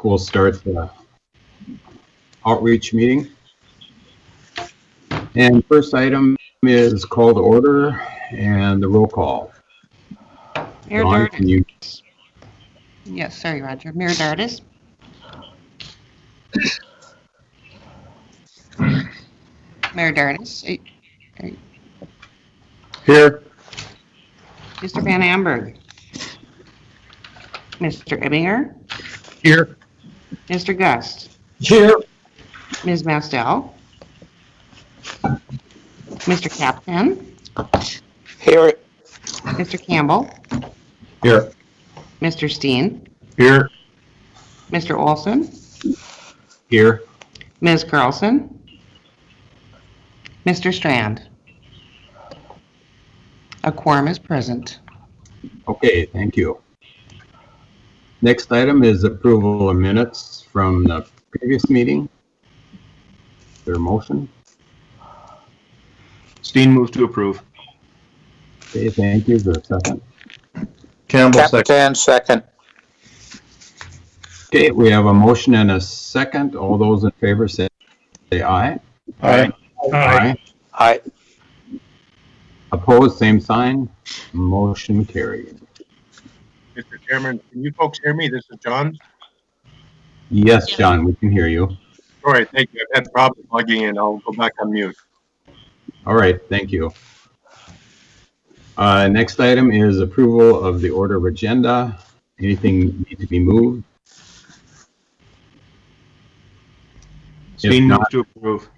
we'll start the outreach meeting. And first item is call to order and the roll call. Mayor Dawn, Dardis. can you? Yes, sorry, Roger. Mayor Dardis. Mayor Dardis. Here. Mr. Van Amberg. Mr. Ebbinger. Here. Mr. Gust. Here. Ms. Mastel. Mr. Captain. Here. Mr. Campbell. Here. Mr. Steen. Here. Mr. Olson. Here. Ms. Carlson. Mr. Strand. A quorum is present. Okay, thank you. Next item is approval of minutes from the previous meeting. Is there a motion? Steen moves to approve. Okay, thank you. Is there a second? Campbell Captain, second. Okay, we have a motion and a second. All those in favor say aye. Aye. Aye. Aye. Opposed, same sign. Motion carried. Mr. Chairman, can you folks hear me? This is John. Yes, John, we can hear you. All right, thank you. I've had problems logging in. I'll go back on mute. All right, thank you. Next item is approval of the order of agenda. Anything need to be moved? Steen If not- moves to approve.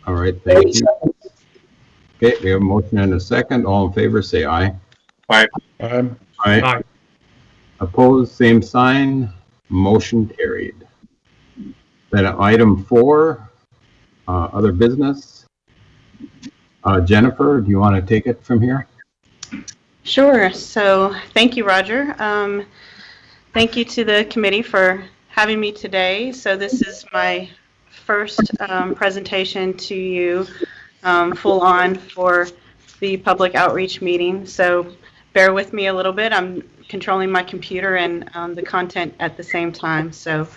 All right, thank you. Okay, we have a motion and a second. All in favor, say aye. Aye. Aye. Opposed, same sign. Motion carried. Then item 4, other business. Jennifer, do you want to take it from here? Sure. So thank you, Roger. Thank you to the committee for having me today. So this is my first presentation to you full on for the public outreach meeting. So bear with me a little bit. I'm controlling my computer and the content at the same time. So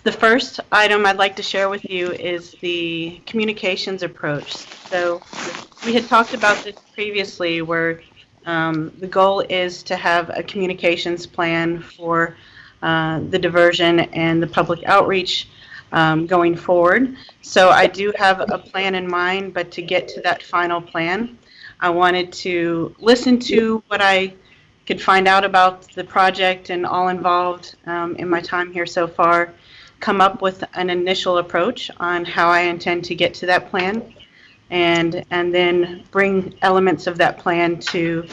the first item I'd like to share with you is the communications approach. So we had talked about this previously where the goal is to have a communications plan for the diversion and the public outreach going forward. So I do have a plan in mind, but to get to that final plan, I wanted to listen to what I could find out about the project and all involved in my time here so far, come up with an initial approach on how I intend to get to that plan, and then bring elements of that plan to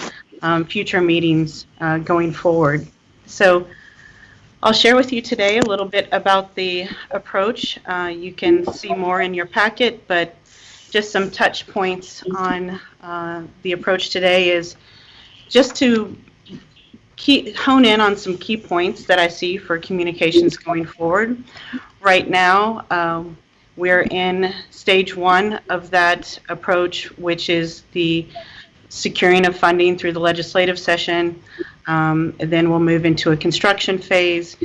future meetings going forward. So I'll share with you today a little bit about the approach. You can see more in your packet, but just some touch points on the approach today is just to hone in on some key points that I see for communications going forward. Right now, we're in stage 1 of that approach, which is the securing of funding through the legislative session. And then we'll move into a construction phase,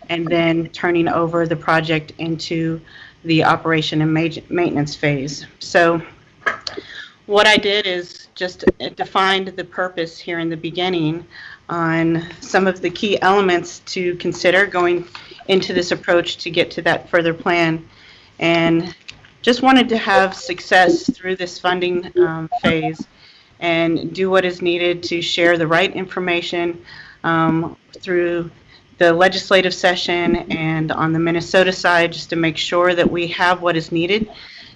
and then turning over the project into the operation and maintenance phase. So what I did is just defined the purpose here in the beginning on some of the key elements to consider going into this approach to get to that further plan, and just wanted to have success through this funding phase and do what is needed to share the right information through the legislative session and on the Minnesota side, just to make sure that we have what is needed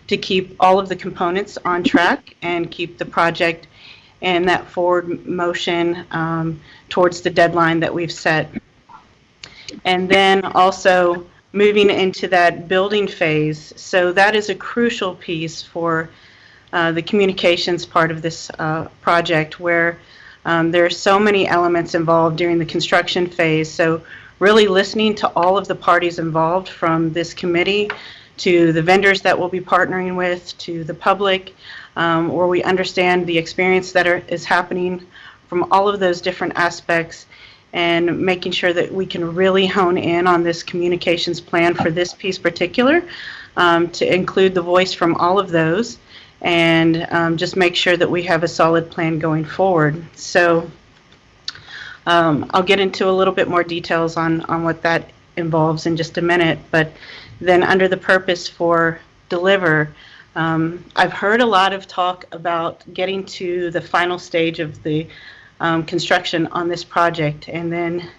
to keep all of the components on track and keep the project in that forward motion towards the deadline that we've set. And then also moving into that building phase. So that is a crucial piece for the communications part of this project, where there are so many elements involved during the construction phase. So really listening to all of the parties involved, from this committee to the vendors that we'll be partnering with, to the public, where we understand the experience that is happening from all of those different aspects, and making sure that we can really hone in on this communications plan for this piece particular, to include the voice from all of those, and just make sure that we have a solid plan going forward. So I'll get into a little bit more details on what that involves in just a minute, but then under the purpose for deliver, I've heard a lot of talk about getting to the final stage of the construction on this project, and then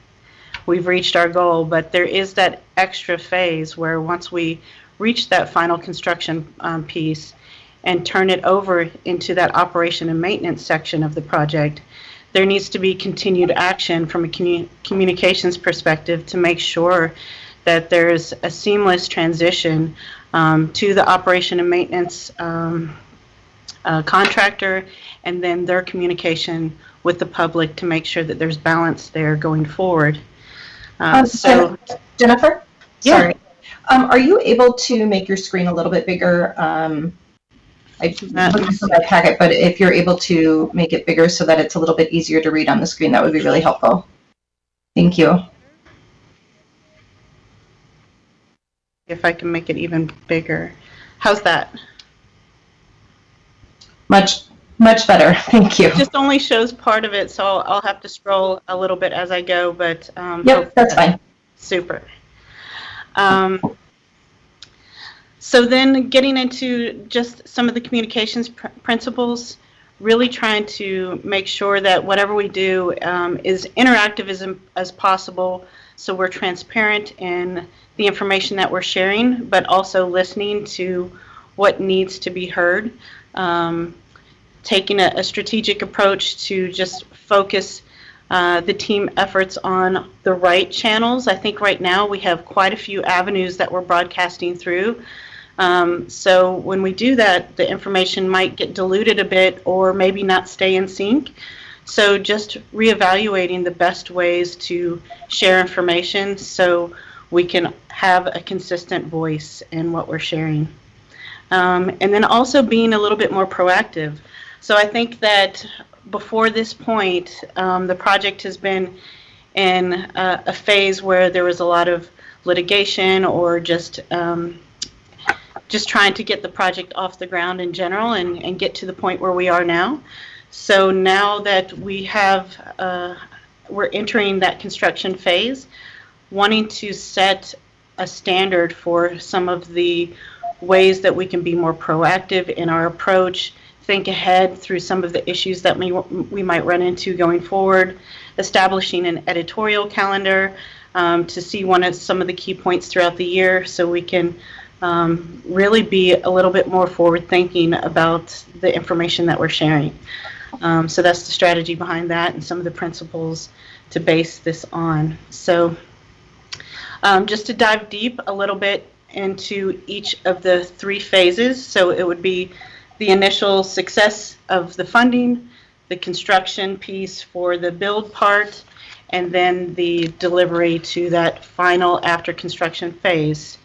we've reached our goal, but there is that extra phase where once we reach that final construction piece and turn it over into that operation and maintenance section of the project, there needs to be continued action from a communications perspective to make sure that there's a seamless transition to the operation and maintenance contractor, and then their communication with the public to make sure that there's balance there going forward. Jennifer? Yeah. Sorry. Are you able to make your screen a little bit bigger? I looked for my packet, but if you're able to make it bigger so that it's a little bit easier to read on the screen, that would be really helpful. Thank you. If I can make it even bigger. How's that? Much better. Thank you. It just only shows part of it, so I'll have to scroll a little bit as I go, but Yep, that's fine. super. So then getting into just some of the communications principles, really trying to make sure that whatever we do is interactive as possible, so we're transparent in the information that we're sharing, but also listening to what needs to be heard. Taking a strategic approach to just focus the team efforts on the right channels. I think right now we have quite a few avenues that we're broadcasting through. So when we do that, the information might get diluted a bit or maybe not stay in sync. So just reevaluating the best ways to share information so we can have a consistent voice in what we're sharing. And then also being a little bit more proactive. So I think that before this point, the project has been in a phase where there was a lot of litigation or just trying to get the project off the ground in general and get to the point where we are now. So now that we have, we're entering that construction phase, wanting to set a standard for some of the ways that we can be more proactive in our approach, think ahead through some of the issues that we might run into going forward, establishing an editorial calendar to see some of the key points throughout the year so we can really be a little bit more forward thinking about the information that we're sharing. So that's the strategy behind that and some of the principles to base this on. So just to dive deep a little bit into each of the three phases. So it would be the initial success of the funding, the construction piece for the build part, and then the delivery to that final after construction phase.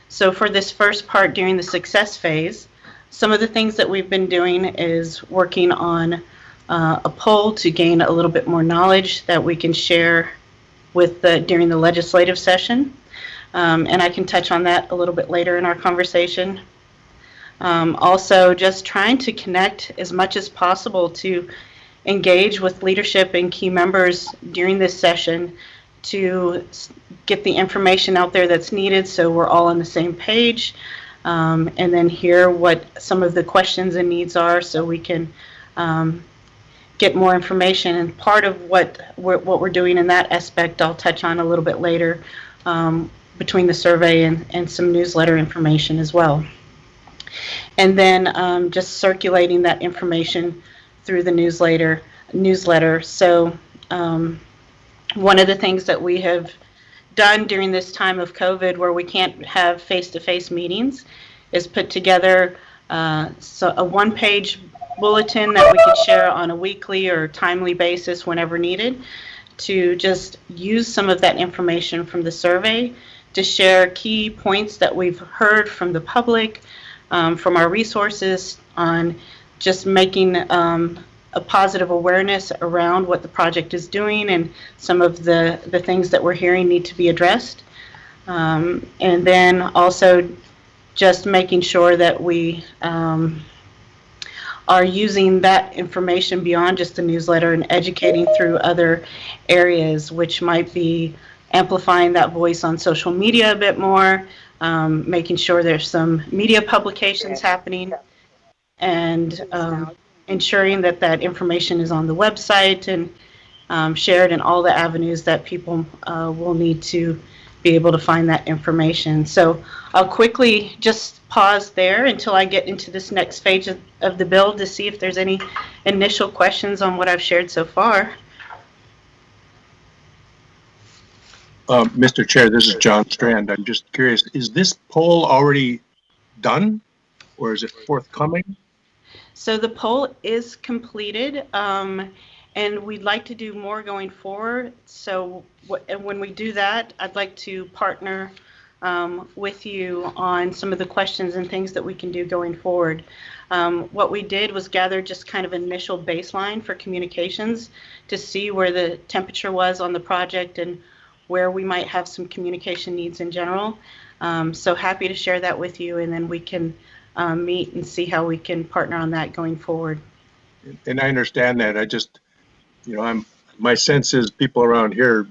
So for this first part during the success phase, some of the things that we've been doing is working on a poll to gain a little bit more knowledge that we can share with during the legislative session. And I can touch on that a little bit later in our conversation. Also, just trying to connect as much as possible to engage with leadership and key members during this session to get the information out there that's needed so we're all on the same page, and then hear what some of the questions and needs are so we can get more information. And part of what we're doing in that aspect I'll touch on a little bit later, between the survey and some newsletter information as well. And then just circulating that information through the newsletter. So one of the things that we have done during this time of COVID where we can't have face-to-face meetings is put together so a one-page bulletin that we can share on a weekly or timely basis whenever needed to just use some of that information from the survey to share key points that we've heard from the public, from our resources on just making a a positive awareness around what the project is doing and some of the things that we're hearing need to be addressed. And then also just making sure that we are using that information beyond just the newsletter and educating through other areas, which might be amplifying that voice on social media a bit more, making sure there's some media publications happening, and ensuring that that information is on the website and shared in all the avenues that people will need to be able to find that information. So I'll quickly just pause there until I get into this next phase of the build to see if there's any initial questions on what I've shared so far. Mr. Chair, this is John Strand. I'm just curious, is this poll already done or is it forthcoming? So the poll is completed, and we'd like to do more going forward. So when we do that, I'd like to partner with you on some of the questions and things that we can do going forward. What we did was gather just kind of initial baseline for communications to see where the temperature was on the project and where we might have some communication needs in general. So happy to share that with you, and then we can meet and see how we can partner on that going forward. And I understand that. I just, my sense is people around here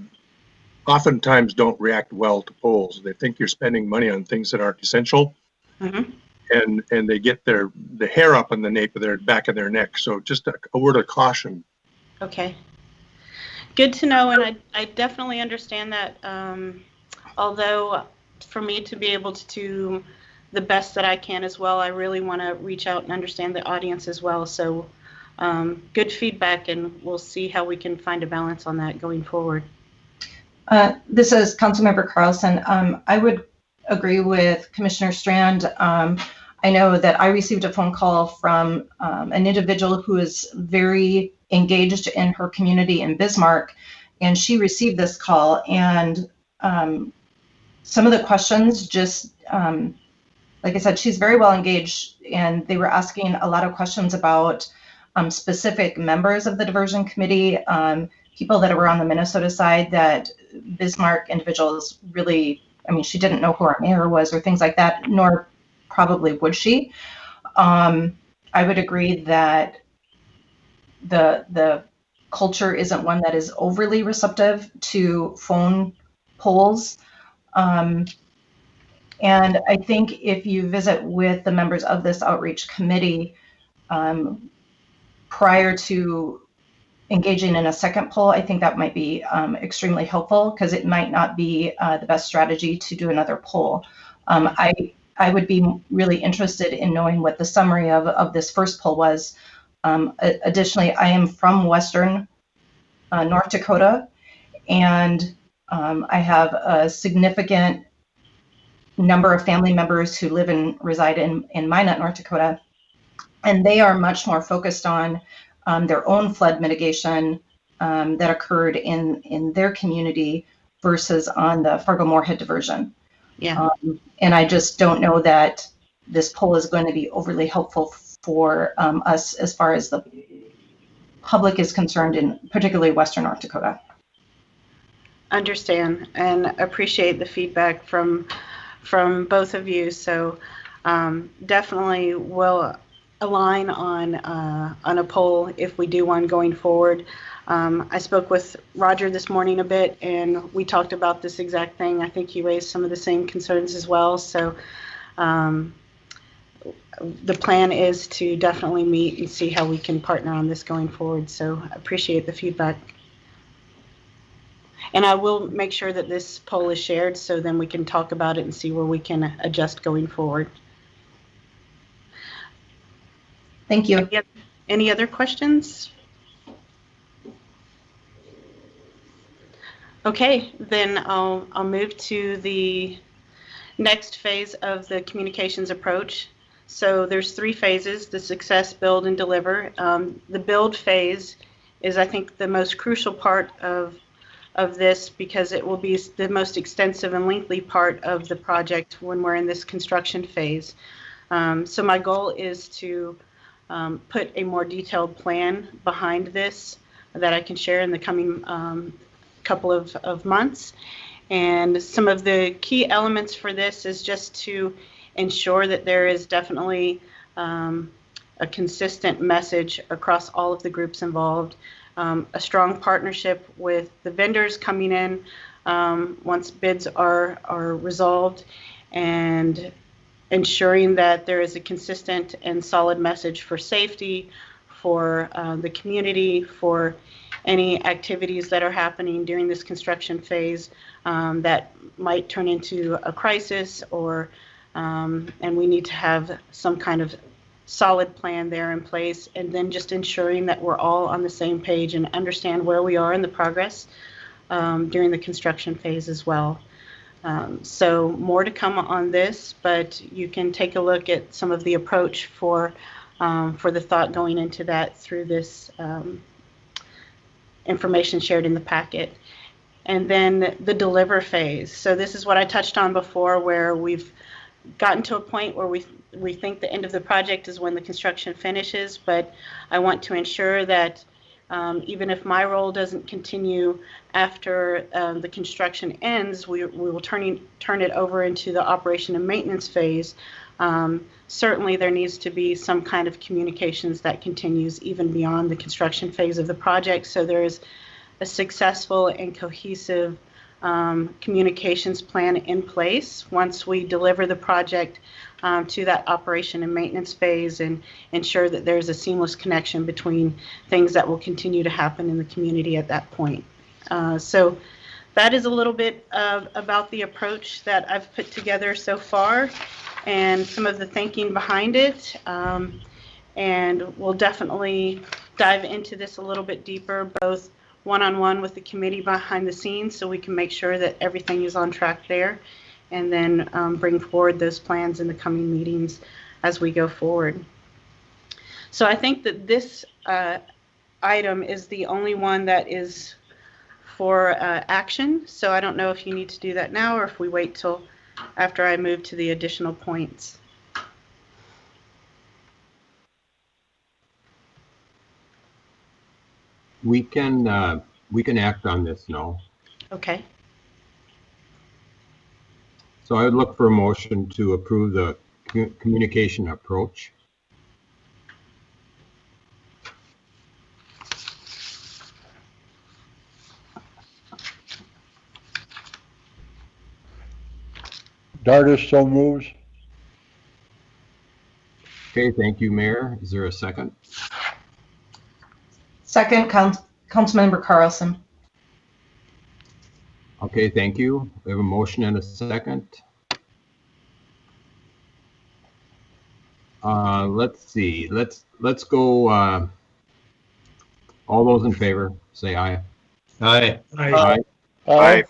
oftentimes don't react well to polls. They think you're spending money on things that aren't essential. Mm-hmm. And they get the hair up on the nape of their back of their neck. So just a word of caution. Okay. Good to know, and I definitely understand that. Although for me to be able to do the best that I can as well, I really want to reach out and understand the audience as well. So good feedback, and we'll see how we can find a balance on that going forward. This is Councilmember Carlson. I would agree with Commissioner Strand. I know that I received a phone call from an individual who is very engaged in her community in Bismarck, and she received this call, and some of the questions just, like I said, she's very well engaged, and they were asking a lot of questions about specific members of the diversion committee, people that were on the Minnesota side that Bismarck individuals really, she didn't know who our mayor was or things like that, nor probably would she. I would agree that the culture isn't one that is overly receptive to phone polls. And I think if you visit with the members of this outreach committee prior to engaging in a second poll, I think that might be extremely helpful, because it might not be the best strategy to do another poll. I would be really interested in knowing what the summary of this first poll was. Additionally, I am from Western North Dakota, and I have a significant number of family members who live and reside in Minot, North Dakota, and they are much more focused on their own flood mitigation that occurred in their community versus on the Fargo-Moorhead diversion. Yeah. And I just don't know that this poll is going to be overly helpful for us as far as the public is concerned, in particularly Western North Dakota. Understand and appreciate the feedback from both of you. So definitely will align on a poll if we do one going forward. I spoke with Roger this morning a bit, and we talked about this exact thing. I think he raised some of the same concerns as well. So the plan is to definitely meet and see how we can partner on this going forward. So I appreciate the feedback. And I will make sure that this poll is shared, so then we can talk about it and see where we can adjust going forward. Thank you. Any other questions? Okay, then I'll move to the next phase of the communications approach. So there's 3 phases: the success, build, and deliver. The build phase is, I think, the most crucial part of this, because it will be the most extensive and lengthy part of the project when we're in this construction phase. So my goal is to put a more detailed plan behind this that I can share in the coming couple of months. And some of the key elements for this is just to ensure that there is definitely a consistent message across all of the groups involved, a strong partnership with the vendors coming in once bids are resolved, and ensuring that there is a consistent and solid message for safety, for the community, for any activities that are happening during this construction phase that might turn into a crisis, or and we need to have some kind of solid plan there in place, and then just ensuring that we're all on the same page and understand where we are in the progress during the construction phase as well. So more to come on this, but you can take a look at some of the approach for the thought going into that through this information shared in the packet. And then the deliver phase. So this is what I touched on before, where we've gotten to a point where we think the end of the project is when the construction finishes, but I want to ensure that even if my role doesn't continue after the construction ends, we will turn it over into the operation and maintenance phase. Certainly there needs to be some kind of communications that continues even beyond the construction phase of the project, so there is a successful and cohesive communications plan in place once we deliver the project to that operation and maintenance phase, and ensure that there's a seamless connection between things that will continue to happen in the community at that point. So that is a little bit about the approach that I've put together so far and some of the thinking behind it. And we'll definitely dive into this a little bit deeper, both one-on-one with the committee behind the scenes, so we can make sure that everything is on track there, and then bring forward those plans in the coming meetings as we go forward. So I think that this item is the only one that is for action, so I don't know if you need to do that now or if we wait till after I move to the additional points. We can act on this now. Okay. So I would look for a motion to approve the communication approach. Dardis so moves. Okay, thank you, Mayor. Is there a second? Second, Councilmember Carlson. Okay, thank you. We have a motion and a second. Let's see. Let's go. All those in favor, say aye. Aye. Aye. Aye.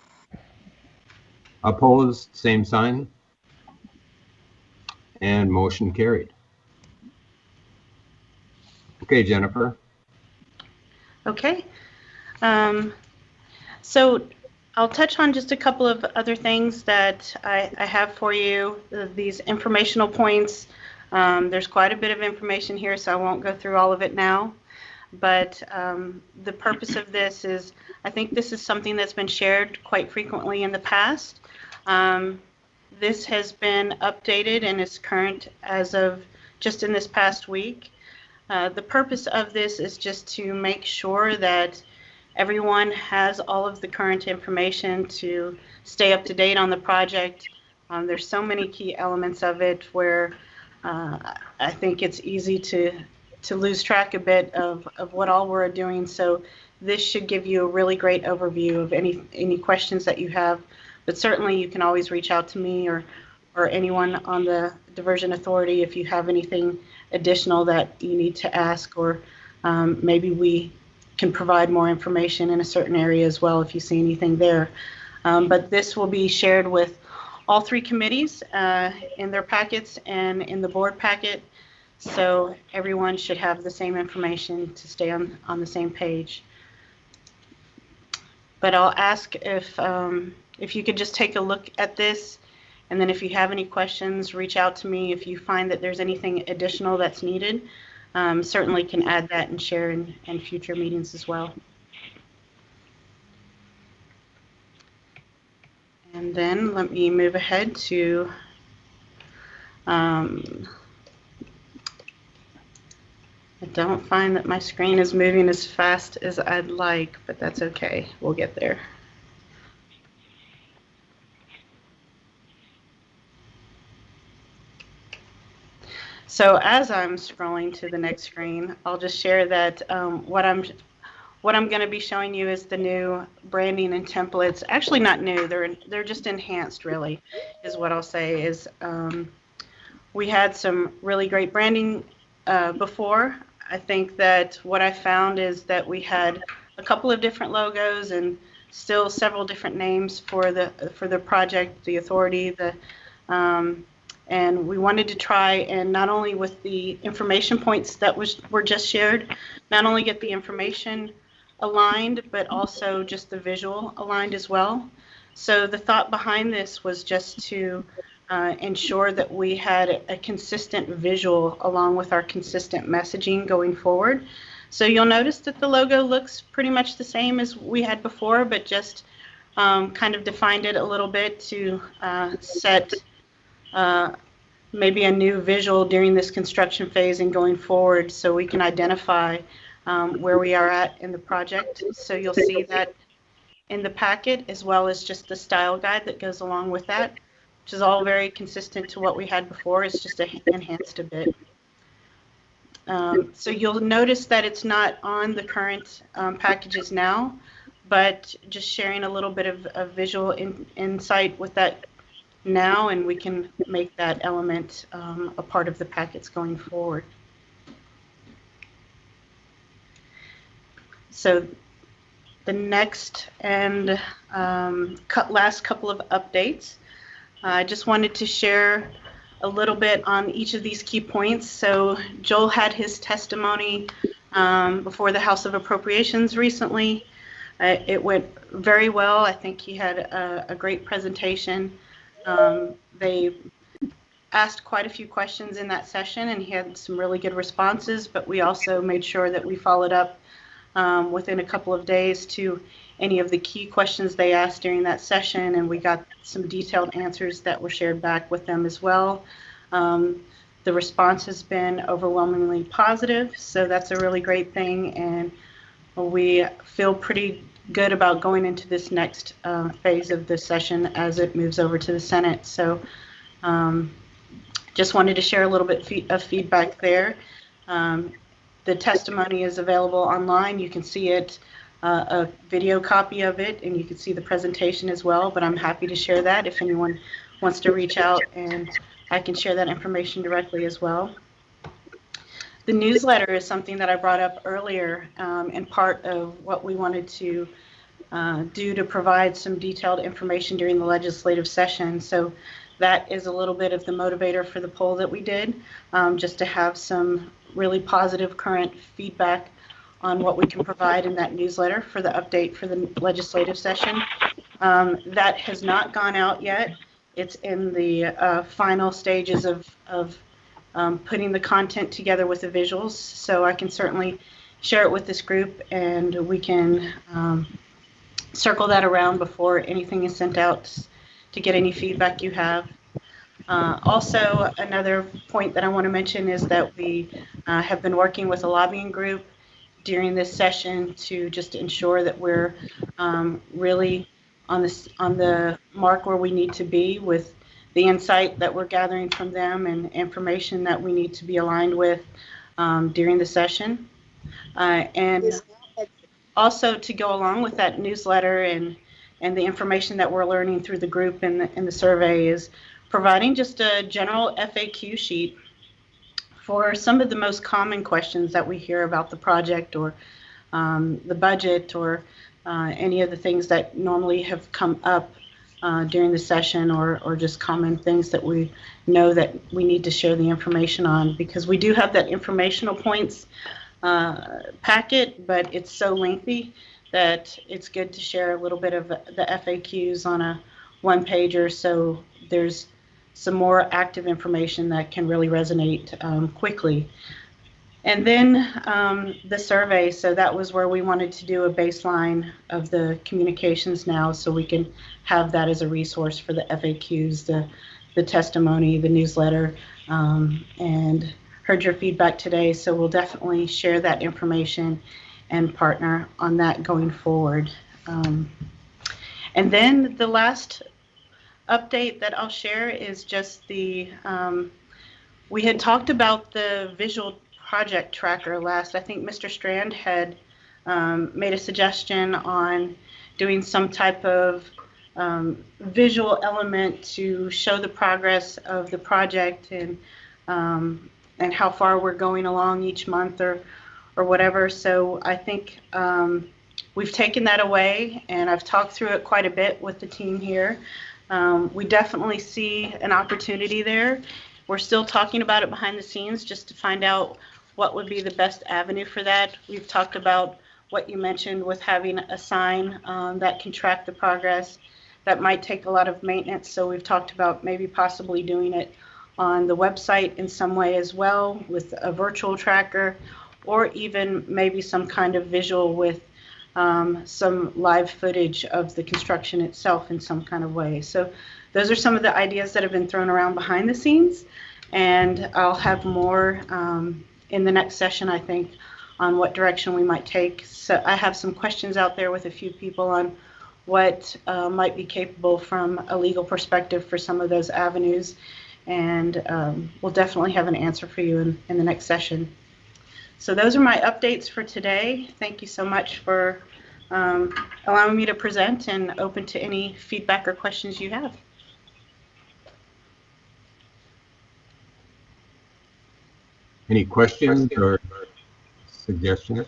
Opposed, same sign. And motion carried. Okay, Jennifer. Okay. So I'll touch on just a couple of other things that I have for you. These informational points. There's quite a bit of information here, so I won't go through all of it now. But the purpose of this is, I think this is something that's been shared quite frequently in the past. This has been updated and is current as of just in this past week. The purpose of this is just to make sure that everyone has all of the current information to stay up to date on the project. There's so many key elements of it where I think it's easy to lose track a bit of what all we're doing. So this should give you a really great overview of any questions that you have. But certainly you can always reach out to me or anyone on the Diversion Authority if you have anything additional that you need to ask, or maybe we can provide more information in a certain area as well if you see anything there. But this will be shared with all three committees in their packets and in the board packet, so everyone should have the same information to stay on the same page. But I'll ask if you could just take a look at this, and then if you have any questions, reach out to me if you find that there's anything additional that's needed. certainly can add that and share in future meetings as well. And then let me move ahead to I don't find that my screen is moving as fast as I'd like, but that's okay. We'll get there. So as I'm scrolling to the next screen, I'll just share that what I'm going to be showing you is the new branding and templates. Actually, not new. They're just enhanced, really, is what I'll say. Is we had some really great branding before. I think that what I found is that we had a couple of different logos and still several different names for the project, the authority, and we wanted to try and not only with the information points that were just shared, not only get the information aligned, but also just the visual aligned as well. So the thought behind this was just to ensure that we had a consistent visual along with our consistent messaging going forward. So you'll notice that the logo looks pretty much the same as we had before, but just kind of defined it a little bit to set maybe a new visual during this construction phase and going forward so we can identify where we are at in the project. So you'll see that in the packet as well as just the style guide that goes along with that, which is all very consistent to what we had before. It's just enhanced a bit. So you'll notice that it's not on the current packages now, but just sharing a little bit of visual insight with that now, and we can make that element a part of the packets going forward. So the next and last couple of updates. I just wanted to share a little bit on each of these key points. So Joel had his testimony before the House of Appropriations recently. It went very well. I think he had a great presentation. They asked quite a few questions in that session, and he had some really good responses, but we also made sure that we followed up within a couple of days to any of the key questions they asked during that session, and we got some detailed answers that were shared back with them as well. The response has been overwhelmingly positive, so that's a really great thing, and we feel pretty good about going into this next phase of the session as it moves over to the Senate. So just wanted to share a little bit of feedback there. The testimony is available online. You can see it, a video copy of it, and you can see the presentation as well, but I'm happy to share that if anyone wants to reach out, and I can share that information directly as well. The newsletter is something that I brought up earlier, and part of what we wanted to do to provide some detailed information during the legislative session. So that is a little bit of the motivator for the poll that we did, just to have some really positive current feedback on what we can provide in that newsletter for the update for the legislative session. That has not gone out yet. It's in the final stages of putting the content together with the visuals, so I can certainly share it with this group, and we can circle that around before anything is sent out to get any feedback you have. Also, another point that I want to mention is that we have been working with a lobbying group during this session to just ensure that we're really on the mark where we need to be with the insight that we're gathering from them and information that we need to be aligned with during the session. And also to go along with that newsletter and the information that we're learning through the group and the survey is providing just a general FAQ sheet for some of the most common questions that we hear about the project or the budget or any of the things that normally have come up during the session or just common things that we know that we need to share the information on, because we do have that informational points packet, but it's so lengthy that it's good to share a little bit of the FAQs on a one-pager, so there's some more active information that can really resonate quickly. And then the survey, so that was where we wanted to do a baseline of the communications now, so we can have that as a resource for the FAQs, the testimony, the newsletter, and heard your feedback today, so we'll definitely share that information and partner on that going forward. And then the last update that I'll share is just the, we had talked about the visual project tracker last. I think Mr. Strand had made a suggestion on doing some type of visual element to show the progress of the project and how far we're going along each month or whatever. So I think we've taken that away, and I've talked through it quite a bit with the team here. We definitely see an opportunity there. We're still talking about it behind the scenes just to find out what would be the best avenue for that. We've talked about what you mentioned with having a sign that can track the progress. That might take a lot of maintenance, so we've talked about maybe possibly doing it on the website in some way as well with a virtual tracker, or even maybe some kind of visual with some live footage of the construction itself in some kind of way. So those are some of the ideas that have been thrown around behind the scenes, and I'll have more in the next session, I think, on what direction we might take. So I have some questions out there with a few people on what might be capable from a legal perspective for some of those avenues, and we'll definitely have an answer for you in the next session. So those are my updates for today. Thank you so much for allowing me to present, and open to any feedback or questions you have. Any questions or suggestions?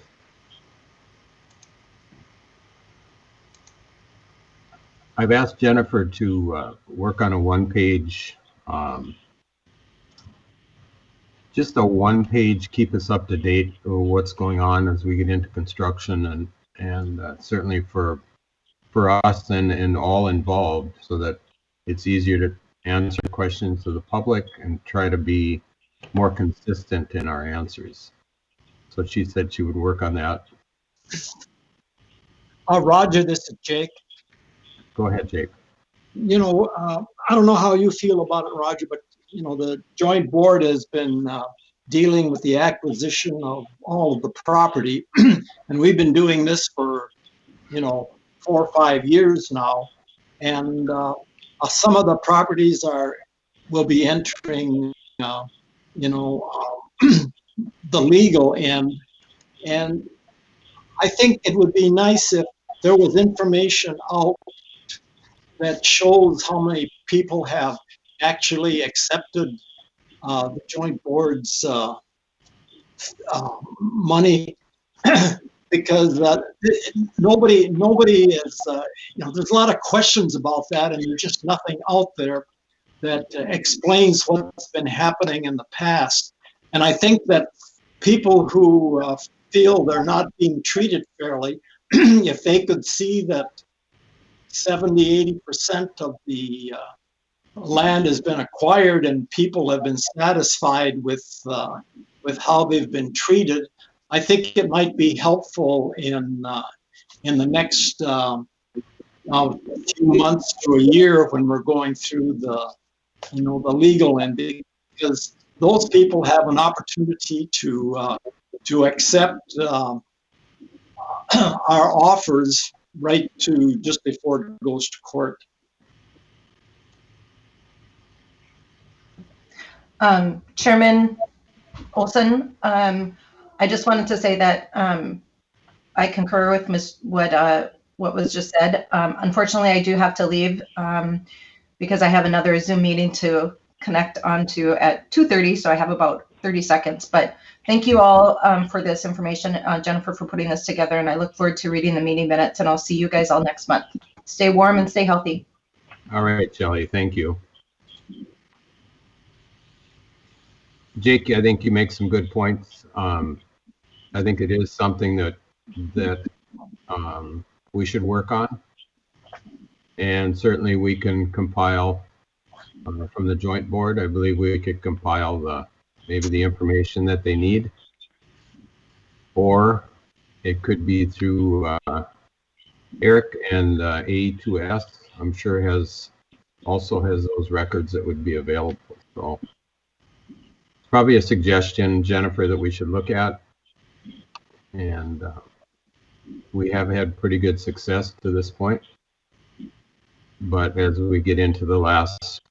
I've asked Jennifer to work on a one-page, just a one-page, keep us up to date with what's going on as we get into construction, and certainly for us and all involved, so that it's easier to answer questions to the public and try to be more consistent in our answers. So she said she would work on that. Roger, this is Jake. Go ahead, Jake. You know, I don't know how you feel about it, Roger, but, you know, the joint board has been dealing with the acquisition of all of the property. And we've been doing this for, you know, 4 or 5 years now. And some of the properties will be entering, you know, the legal end. And I think it would be nice if there was information out that shows how many people have actually accepted the joint board's money, because nobody is, you know, there's a lot of questions about that, and there's just nothing out there that explains what's been happening in the past. And I think that people who feel they're not being treated fairly, if they could see that 70–80% of the land has been acquired and people have been satisfied with how they've been treated, I think it might be helpful in the next few months to a year when we're going through the, you know, the legal end, because those people have an opportunity to accept our offers right to just before it goes to court. Chairman Olson, I just wanted to say that I concur with what was just said. Unfortunately, I do have to leave because I have another Zoom meeting to connect onto at 2:30, so I have about 30 seconds. But thank you all for this information, Jennifer, for putting this together, and I look forward to reading the meeting minutes, and I'll see you guys all next month. Stay warm and stay healthy. All right, Shelley, thank you. Jake, I think you make some good points. I think it is something that we should work on, and certainly we can compile from the joint board. I believe we could compile maybe the information that they need, or it could be through Eric and A2S. I'm sure also has those records that would be available. So probably a suggestion, Jennifer, that we should look at. And we have had pretty good success to this point. But as we get into the last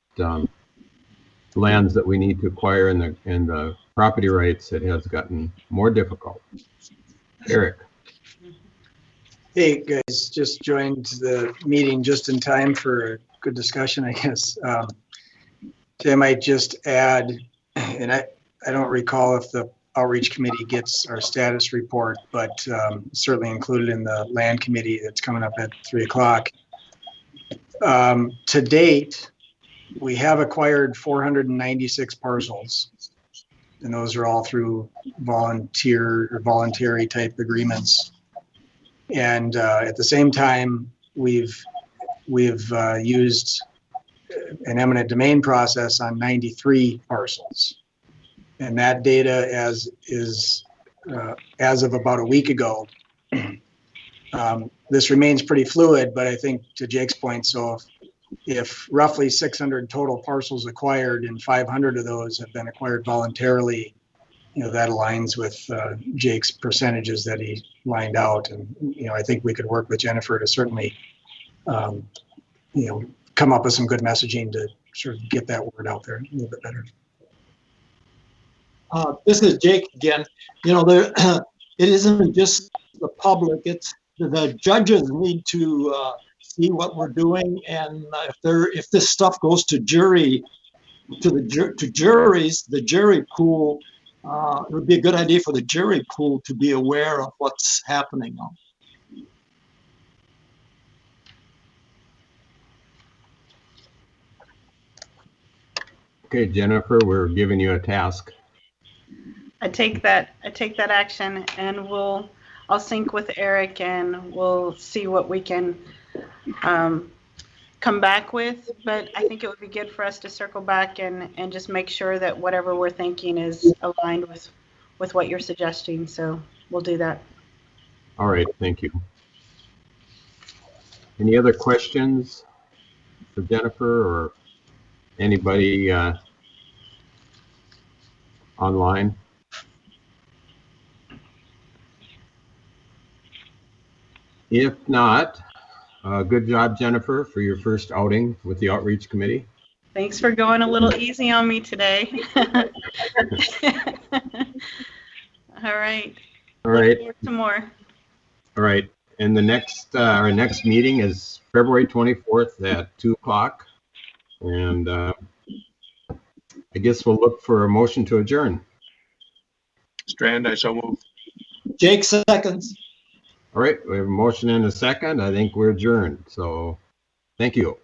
lands that we need to acquire and the property rights, it has gotten more difficult. Eric. Hey guys, just joined the meeting just in time for a good discussion, I guess. I might just add, and I don't recall if the outreach committee gets our status report, but certainly included in the land committee that's coming up at 3 o'clock. To date, we have acquired 496 parcels, and those are all through voluntary type agreements. And at the same time, we've used an eminent domain process on 93 parcels. And that data as of about a week ago. This remains pretty fluid, but I think to Jake's point, so if roughly 600 total parcels acquired and 500 of those have been acquired voluntarily, that aligns with Jake's percentages that he lined out. And, I think we could work with Jennifer to certainly, come up with some good messaging to sort of get that word out there a little bit better. This is Jake again. It isn't just the public, it's the judges need to see what we're doing. And if this stuff goes to juries, the jury pool, it would be a good idea for the jury pool to be aware of what's happening. Okay, Jennifer, we're giving you a task. I take that action, and I'll sync with Eric, and we'll see what we can come back with. But I think it would be good for us to circle back and just make sure that whatever we're thinking is aligned with what you're suggesting. So we'll do that. All right, thank you. Any other questions for Jennifer or anybody online? If not, good job, Jennifer, for your first outing with the Outreach Committee. Thanks for going a little easy on me today. All right. All right. Look forward to more. All right. And our next meeting is February 24th at 2 o'clock. And I guess we'll look for a motion to adjourn. Strand, I so move. Jake seconds. All right. We have a motion and a second. I think we're adjourned. So thank you.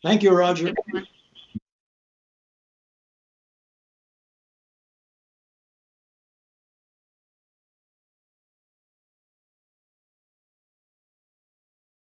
Thank you, Roger. Everyone.